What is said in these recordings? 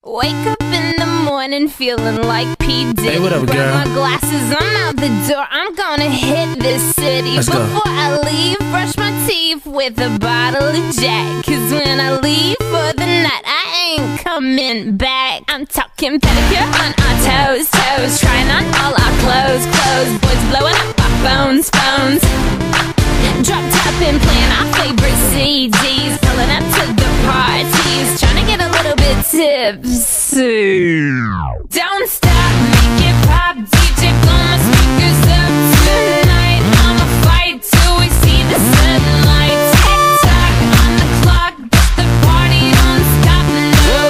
Wake up in the morning feeling like P. Diddy. Hey, what up, girl? Grab my glasses, I'm out the door. I'm gonna hit this city. Let's go. Before I leave, brush my teeth with a bottle of Jack. Cause when I leave for the night, I ain't coming back. I'm talking pedicure on our toes, trying on all our clothes. Boys blowing up our phones. Drop top and playing our favorite CDs. Pulling up to the parties, trying to get a little bit tipsy. Don't stop, make it pop, DJ blow my speakers up tonight. I'ma fight till we see the sunlight. Tick tock on the clock, but the party don't stop. No.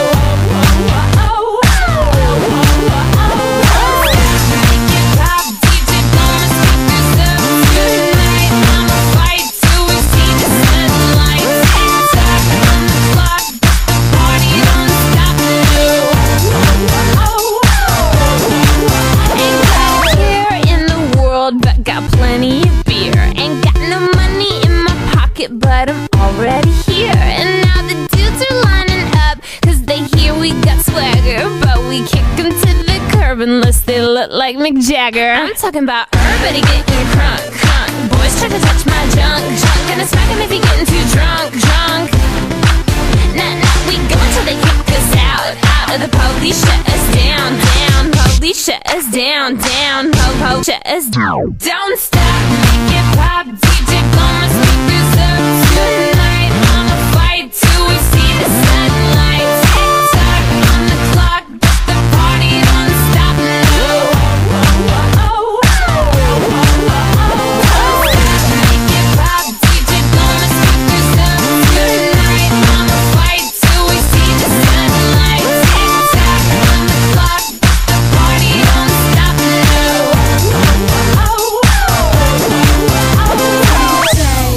Make it pop, DJ blow my speakers up tonight. I'ma fight till we see the sunlight. Tick tock on the clock, but the party don't stop. No. Ain't got care in the world, but got plenty of beer. Ain't got no money in my pocket, but I'm already here. And now the dudes are lining up, cause they hear we got swagger. But we kick them to the curb unless they look like Mick Jagger. I'm talking about everybody getting crunk. Boys try to touch my junk. Gonna smack him if he getting too drunk. Nah, we go until they kick us out. The police shut us down. Police shut us down. Po shut us down. Don't stop, make it pop, DJ blow my speakers up tonight. I'ma fight till we see the sunlight. Tick tock on the clock, but the party don't stop. No. Make it pop, DJ blow my speakers up tonight. I'ma fight till we see the sunlight. Tick tock on the clock, but the party don't stop. No.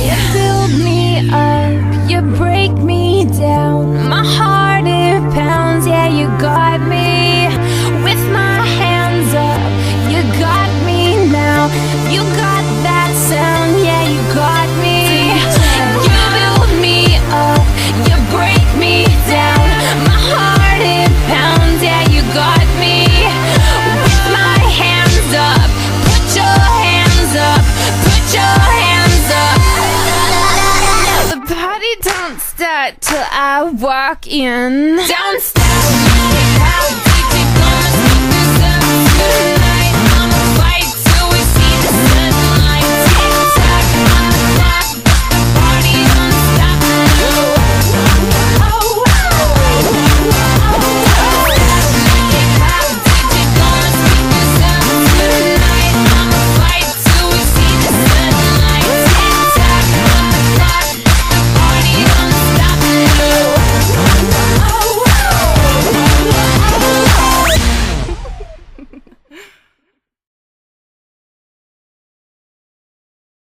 You build me up, you break me down. My heart it pounds, yeah, you got me. With my hands up, you got me now. You got that sound, yeah, you got me. You build me up, you break me down. My heart it pounds, yeah, you got me. With my hands up, put your hands up, put your hands up. The party don't start till I walk in. Don't stop.